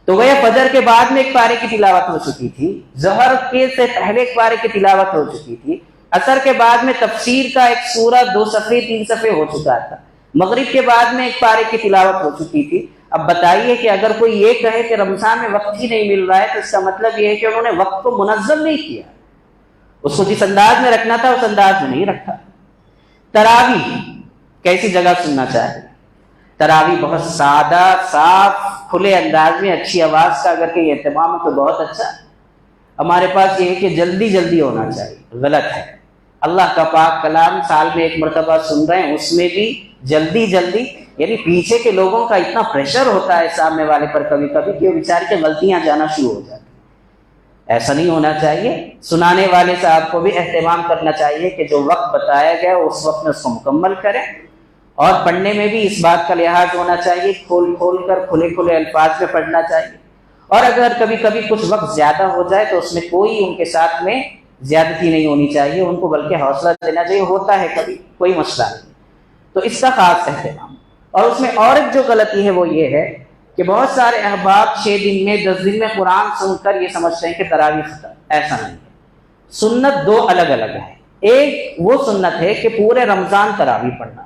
تو وہ فجر کے بعد میں ایک پارے کی تلاوت ہو چکی تھی، ظہر کے سے پہلے ایک پارے کی تلاوت ہو چکی تھی، عصر کے بعد میں تفسیر کا ایک سورہ 2 صفحے 3 صفحے ہو چکا تھا، مغرب کے بعد میں ایک پارے کی تلاوت ہو چکی تھی۔ اب بتائیے کہ اگر کوئی یہ کہے کہ رمضان میں وقت ہی نہیں مل رہا ہے تو اس کا مطلب یہ ہے کہ انہوں نے وقت کو منظم نہیں کیا، اس کو جس انداز میں رکھنا تھا اس انداز میں نہیں رکھا۔ تراویح کیسی جگہ سننا چاہیے؟ تراویح بہت سادہ صاف کھلے انداز میں اچھی آواز کا اگر کہ اہتمام ہو تو بہت اچھا۔ ہمارے پاس یہ ہے کہ جلدی جلدی ہونا چاہیے، غلط ہے۔ اللہ کا پاک کلام سال میں ایک مرتبہ سن رہے ہیں، اس میں بھی جلدی جلدی، یعنی پیچھے کے لوگوں کا اتنا پریشر ہوتا ہے سامنے والے پر کبھی کبھی کہ وہ بیچارے کے غلطیاں جانا شروع ہو جاتی ہیں۔ ایسا نہیں ہونا چاہیے۔ سنانے والے صاحب کو بھی اہتمام کرنا چاہیے کہ جو وقت بتایا گیا اس وقت میں اس کو مکمل کریں، اور پڑھنے میں بھی اس بات کا لحاظ ہونا چاہیے، کھول کھول کر کھلے کھلے الفاظ میں پڑھنا چاہیے، اور اگر کبھی کبھی کچھ وقت زیادہ ہو جائے تو اس میں کوئی ان کے ساتھ میں زیادتی نہیں ہونی چاہیے، ان کو بلکہ حوصلہ دینا چاہیے، ہوتا ہے کبھی کوئی مسئلہ نہیں، تو اس کا خاص اہتمام۔ اور اس میں اور ایک جو غلطی ہے وہ یہ ہے کہ بہت سارے احباب 6 دن میں 10 دن میں قرآن سن کر یہ سمجھتے ہیں کہ تراویح ختم، ایسا نہیں ہے۔ سنت 2 الگ الگ ہے، ایک وہ سنت ہے کہ پورے رمضان تراویح پڑھنا،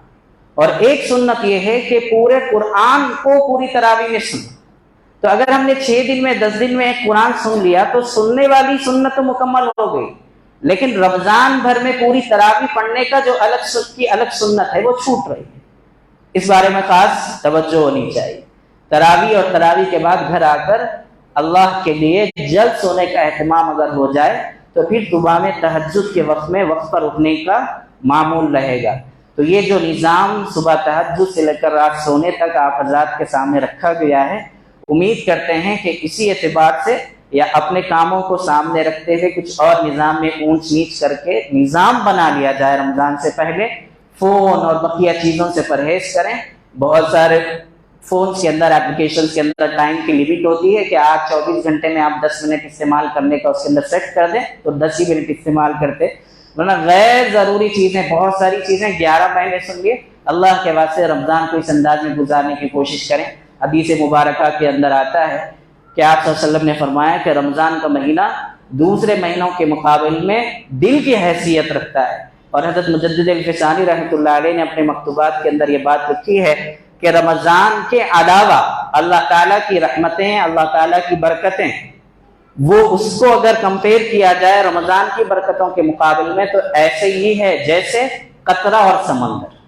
اور ایک سنت یہ ہے کہ پورے قرآن کو پوری تراویح میں سننا۔ تو اگر ہم نے 6 دن میں 10 دن میں ایک قرآن سن لیا تو سننے والی سنت تو مکمل ہو گئی، لیکن رمضان بھر میں پوری تراویح پڑھنے کا جو الگ سنت ہے وہ چھوٹ رہی ہے۔ اس بارے میں خاص توجہ ہونی چاہیے۔ تراویح اور تراویح کے بعد گھر آ کر اللہ کے لیے جلد سونے کا اہتمام اگر ہو جائے تو پھر صبح میں تہجد کے وقت میں وقت پر اٹھنے کا معمول رہے گا۔ تو یہ جو نظام صبح تہجد سے لے کر رات سونے تک آپ حضرات کے سامنے رکھا گیا ہے، امید کرتے ہیں کہ اسی اعتبار سے یا اپنے کاموں کو سامنے رکھتے ہوئے کچھ اور نظام میں اونچ نیچ کر کے نظام بنا لیا جائے رمضان سے پہلے۔ فون اور بقیہ چیزوں سے پرہیز کریں۔ بہت سارے فونز کے اندر اپلیکیشنز کے اندر ٹائم کی لیمٹ ہوتی ہے کہ آج 24 گھنٹے میں آپ 10 منٹ استعمال کرنے کا اس کے اندر سیٹ کر دیں تو 10 ہی منٹ استعمال کرتے، ورنہ غیر ضروری چیزیں بہت ساری چیزیں 11 مہینے سن لیے۔ اللہ کے واسطے رمضان کو اس انداز میں گزارنے کی کوشش کریں۔ حدیث مبارکہ کے اندر آتا ہے کہ آپ صلی اللہ علیہ وسلم نے فرمایا کہ رمضان کا مہینہ دوسرے مہینوں کے مقابل میں دل کی حیثیت رکھتا ہے، اور حضرت مجدد الفسانی رحمۃ اللہ علیہ نے اپنے مکتوبات کے اندر یہ بات لکھی ہے کہ رمضان کے علاوہ اللہ تعالیٰ کی رحمتیں، اللہ تعالیٰ کی برکتیں وہ اس کو اگر کمپیئر کیا جائے رمضان کی برکتوں کے مقابل میں تو ایسے ہی ہے جیسے قطرہ اور سمندر.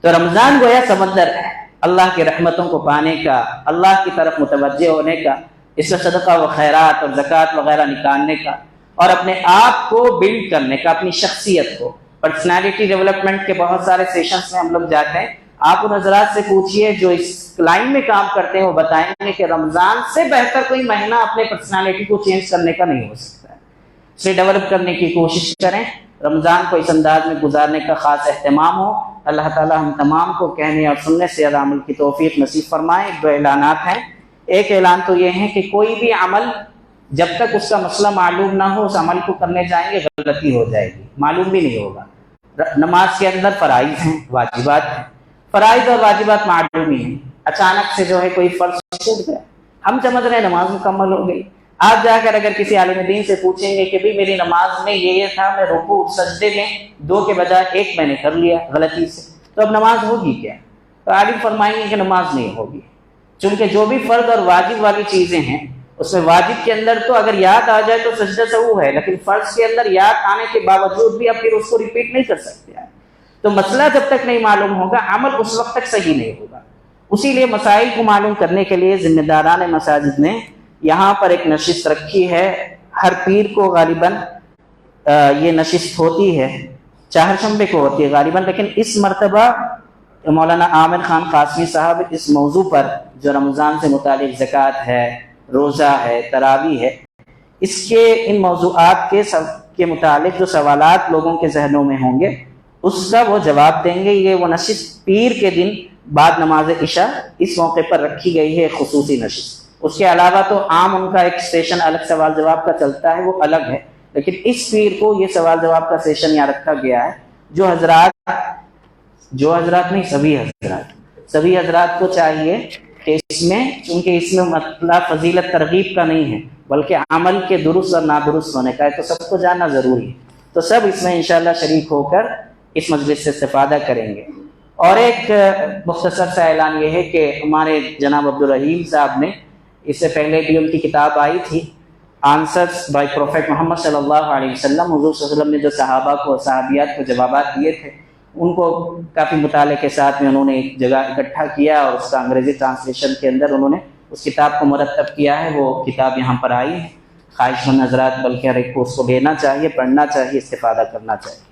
تو رمضان گویا سمندر ہے اللہ کی رحمتوں کو پانے کا، اللہ کی طرف متوجہ ہونے کا، اس میں صدقہ و خیرات اور زکوٰۃ وغیرہ نکالنے کا، اور اپنے آپ کو بلڈ کرنے کا، اپنی شخصیت کو. پرسنالٹی ڈیولپمنٹ کے بہت سارے سیشنز میں ہم لوگ جاتے ہیں. آپ ان حضرات سے پوچھئے جو اس لائن میں کام کرتے ہیں، وہ بتائیں گے کہ رمضان سے بہتر کوئی مہینہ اپنے پرسنالٹی کو چینج کرنے کا نہیں ہو سکتا ہے. اسے ڈیولپ کرنے کی کوشش کریں. رمضان کو اس انداز میں گزارنے کا خاص اہتمام ہو. اللہ تعالی ہم تمام کو کہنے اور سننے سے زیادہ عمل کی توفیق نصیب فرمائے. 2 اعلانات ہیں. ایک اعلان تو یہ ہے کہ کوئی بھی عمل جب تک اس کا مسئلہ معلوم نہ ہو اس عمل کو کرنے جائیں گے غلطی ہو جائے گی، معلوم بھی نہیں ہوگا. نماز کے اندر فرائض ہیں، واجبات ہیں. فرائض اور واجبات معلوم ہی ہیں. اچانک سے جو ہے کوئی فرض چھوٹ گیا، ہم سمجھ رہے ہیں نماز مکمل ہو گئی. آپ جا کر اگر کسی عالم دین سے پوچھیں گے کہ بھی میری نماز میں یہ تھا، میں رکوع سجدے میں 2 کے بجائے 1 میں نے کر لیا غلطی سے، تو اب نماز ہوگی کیا؟ تو عالم فرمائیں گے کہ نماز نہیں ہوگی. چونکہ جو بھی فرض اور واجب والی چیزیں ہیں اس میں واجب کے اندر تو اگر یاد آ جائے تو سجدہ سہو ہے، لیکن فرض کے اندر یاد آنے کے باوجود بھی اب پھر اس کو ریپیٹ نہیں کر سکتے. تو مسئلہ جب تک نہیں معلوم ہوگا عمل اس وقت تک صحیح نہیں ہوگا. اسی لیے مسائل کو معلوم کرنے کے لیے ذمہ داران مساجد نے یہاں پر ایک نشست رکھی ہے. ہر پیر کو غالباً یہ نشست ہوتی ہے، چہارشنبے کو ہوتی ہے غالباً، لیکن اس مرتبہ مولانا عامر خان قاسمی صاحب اس موضوع پر جو رمضان سے متعلق زکوٰۃ ہے، روزہ ہے، تراویح ہے، اس کے ان موضوعات کے متعلق جو سوالات لوگوں کے ذہنوں میں ہوں گے اس کا وہ جواب دیں گے. یہ وہ نشست پیر کے دن بعد نماز عشاء اس موقع پر رکھی گئی ہے، خصوصی نشست. اس کے علاوہ تو عام ان کا ایک سیشن الگ سوال جواب کا چلتا ہے، وہ الگ ہے، لیکن اس پیر کو یہ سوال جواب کا سیشن یہاں رکھا گیا ہے. جو حضرات نہیں، سبھی حضرات کو چاہیے کہ اس میں، چونکہ اس میں مطلب فضیلت ترغیب کا نہیں ہے بلکہ عمل کے درست اور نادرست ہونے کا ہے، تو سب کو جاننا ضروری ہے. تو سب اس میں انشاءاللہ شریک ہو کر اس مجلس سے استفادہ کریں گے. اور ایک مختصر سا اعلان یہ ہے کہ ہمارے جناب عبدالرحیم صاحب نے اس سے پہلے بھی ان کی کتاب آئی تھی آنسرز بائی پروفیٹ محمد صلی اللہ علیہ وسلم. حضور صلی اللہ علیہ وسلم نے جو صحابہ کو، صحابیات کو جوابات دیے تھے ان کو کافی مطالعے کے ساتھ میں انہوں نے ایک جگہ اکٹھا کیا اور اس کا انگریزی ٹرانسلیشن کے اندر انہوں نے اس کتاب کو مرتب کیا ہے. وہ کتاب یہاں پر آئی ہے. خواہش مند حضرات بلکہ ہر ایک کو اس کو لینا چاہیے، پڑھنا چاہیے، استفادہ کرنا چاہیے.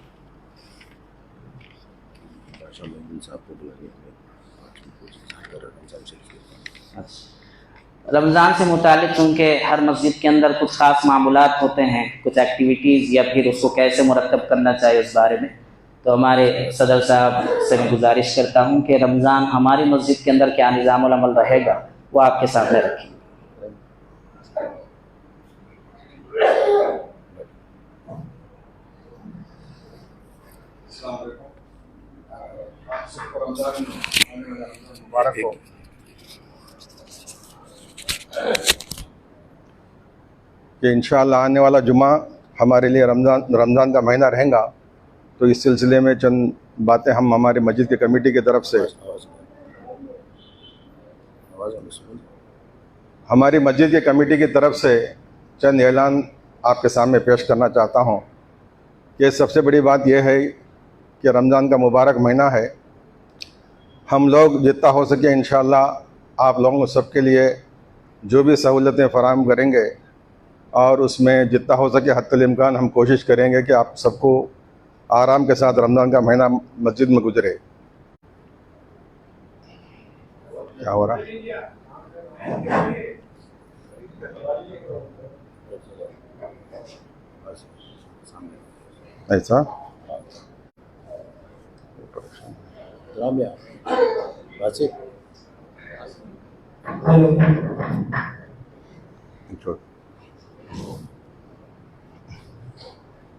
رمضان سے متعلق چونکہ ہر مسجد کے اندر کچھ خاص معمولات ہوتے ہیں، کچھ ایکٹیویٹیز، یا پھر اس کو کیسے مرتب کرنا چاہیے اس بارے میں، تو ہمارے صدر صاحب سے میں گزارش کرتا ہوں کہ رمضان ہماری مسجد کے اندر کیا نظام العمل رہے گا وہ آپ کے سامنے رکھیں. السلام علیکم. آپ سب کو رمضان مبارک ہو. کہ انشاءاللہ آنے والا جمعہ ہمارے لیے رمضان کا مہینہ رہے گا، تو اس سلسلے میں چند باتیں ہم ہمارے مسجد کی کمیٹی کی طرف سے، ہماری مسجد کی کمیٹی کی طرف سے چند اعلان آپ کے سامنے پیش کرنا چاہتا ہوں. کہ سب سے بڑی بات یہ ہے کہ رمضان کا مبارک مہینہ ہے. ہم لوگ جتنا ہو سکے انشاءاللہ آپ لوگوں سب کے لیے جو بھی سہولتیں فراہم کریں گے، اور اس میں جتنا ہو سکے حتی الامکان ہم کوشش کریں گے کہ آپ سب کو آرام کے ساتھ رمضان کا مہینہ مسجد میں گزرے. کیا ہو رہا ایسا؟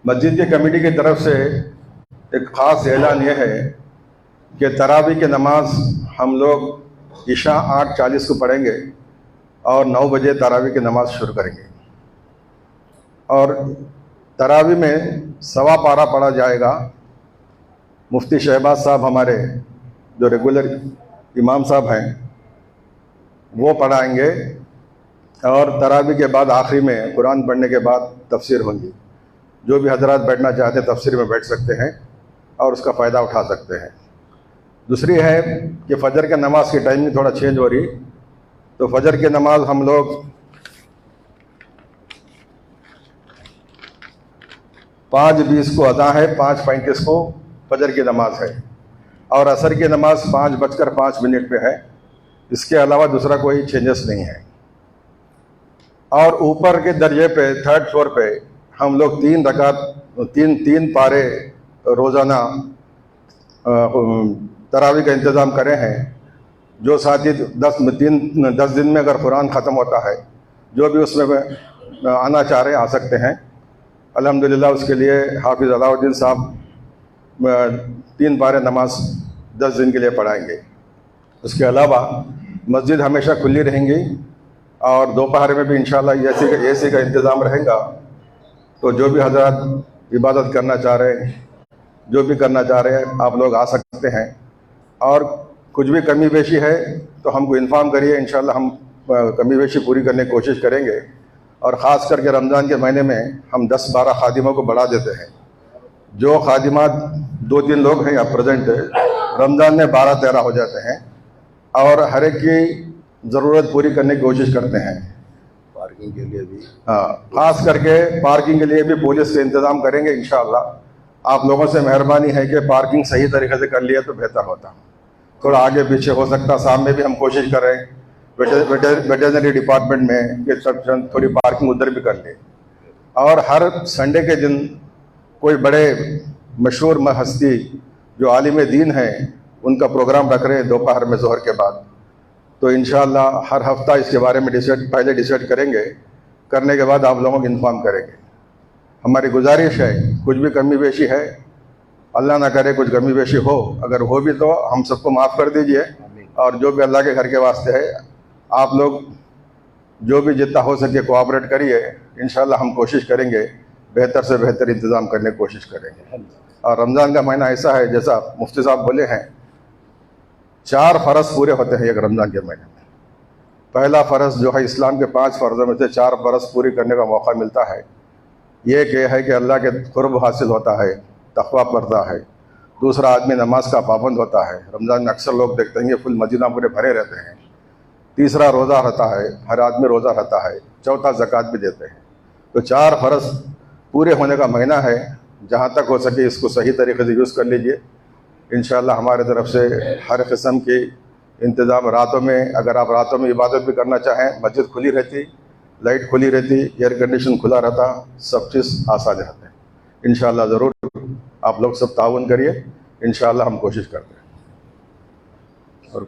مسجد کی کمیٹی کی طرف سے ایک خاص اعلان یہ ہے کہ تراویح کی نماز ہم لوگ عشاء 8:40 کو پڑھیں گے اور 9 بجے تراویح کی نماز شروع کریں گے. اور تراویح میں 1.25 پارہ پڑھا جائے گا. مفتی شہباز صاحب ہمارے جو ریگولر امام صاحب ہیں وہ پڑھائیں گے. اور تراویح کے بعد آخری میں قرآن پڑھنے کے بعد تفسیر ہوں گی. جو بھی حضرات بیٹھنا چاہتے ہیں تفسیر میں بیٹھ سکتے ہیں اور اس کا فائدہ اٹھا سکتے ہیں. دوسری ہے کہ فجر کے نماز کی ٹائمنگ تھوڑا چینج ہو رہی. تو فجر کی نماز ہم لوگ 5:20 کو اذان ہے, 5:35 کو فجر کی نماز ہے, اور عصر کی نماز 5:05 پہ ہے. اس کے علاوہ دوسرا کوئی چینجز نہیں ہے. اور اوپر کے درجے پہ 3rd فلور پہ ہم لوگ 3 رکعت 3 پارے روزانہ تراویح کا انتظام کرے ہیں. جو ساتھی 10 دن میں اگر قرآن ختم ہوتا ہے, جو بھی اس میں آنا چاہ رہے ہیں آ سکتے ہیں. الحمدللہ اس کے لیے حافظ علاء الدین صاحب 3 پارے نماز 10 دن کے لیے پڑھائیں گے. اس کے علاوہ مسجد ہمیشہ کھلی رہیں گی, اور دوپہر میں بھی انشاءاللہ اے سی کا انتظام رہے گا. تو جو بھی حضرات عبادت کرنا چاہ رہے ہیں, جو بھی کرنا چاہ رہے ہیں, آپ لوگ آ سکتے ہیں. اور کچھ بھی کمی بیشی ہے تو ہم کو انفارم کریے, انشاءاللہ ہم کمی بیشی پوری کرنے کی کوشش کریں گے. اور خاص کر کے رمضان کے مہینے میں ہم 10-12 خادموں کو بڑھا دیتے ہیں. جو خادمات 2-3 لوگ ہیں یہاں پریزنٹ, رمضان میں 12-13 ہو جاتے ہیں, اور ہر ایک کی ضرورت پوری کرنے کی کوشش کرتے ہیں. پارکنگ کے لیے بھی خاص کر کے پارکنگ کے لیے بھی پولیس سے انتظام کریں گے انشاءاللہ. آپ لوگوں سے مہربانی ہے کہ پارکنگ صحیح طریقے سے کر لیا تو بہتر ہوتا. تھوڑا آگے پیچھے ہو سکتا, سامنے بھی ہم کوشش کر رہے ہیں ویٹرنری ڈپارٹمنٹ میں کہ تھوڑی پارکنگ ادھر بھی کر لیں. اور ہر سنڈے کے دن کوئی بڑے مشہور ہستی جو عالم دین ہیں ان کا پروگرام رکھ رہے ہیں دوپہر میں ظہر کے بعد. تو انشاءاللہ ہر ہفتہ اس کے بارے میں پہلے ڈیسائیڈ کریں گے, کرنے کے بعد آپ لوگوں کو انفارم کریں گے. ہماری گزارش ہے کچھ بھی کمی بیشی ہے, اللہ نہ کرے کچھ کمی بیشی ہو, اگر ہو بھی تو ہم سب کو معاف کر دیجئے. اور جو بھی اللہ کے گھر کے واسطے ہے آپ لوگ جو بھی جتنا ہو سکے کوآپریٹ کریے. انشاءاللہ ہم کوشش کریں گے بہتر سے بہتر انتظام کرنے کی کوشش کریں گے. اور رمضان کا مہینہ ایسا ہے جیسا مفتی صاحب بولے ہیں, 4 فرض پورے ہوتے ہیں ایک رمضان کے مہینے میں. پہلا فرض جو ہے اسلام کے 5 فرضوں میں سے 4 فرض پوری کرنے کا موقع ملتا ہے. یہ کہ ہے کہ اللہ کے قرب حاصل ہوتا ہے, تقویٰ بڑھتا ہے. دوسرا آدمی نماز کا پابند ہوتا ہے. رمضان میں اکثر لوگ دیکھتے ہیں کہ فل مدینہ پورے بھرے رہتے ہیں. تیسرا روزہ رہتا ہے, ہر آدمی روزہ رہتا ہے. چوتھا زکوٰۃ بھی دیتے ہیں. تو 4 فرض پورے ہونے کا مہینہ ہے. جہاں تک ہو سکے اس کو صحیح طریقے سے یوز کر لیجئے. انشاءاللہ ہمارے طرف سے ہر قسم کی انتظام. راتوں میں اگر آپ راتوں میں عبادت بھی کرنا چاہیں مسجد کھلی رہتی, لائٹ کھلی رہتی, ایئر کنڈیشن کھلا رہتا, سب چیز آسان رہتے ہیں. انشاءاللہ ضرور آپ لوگ سب تعاون کریے, انشاءاللہ ہم کوشش کرتے ہیں. اور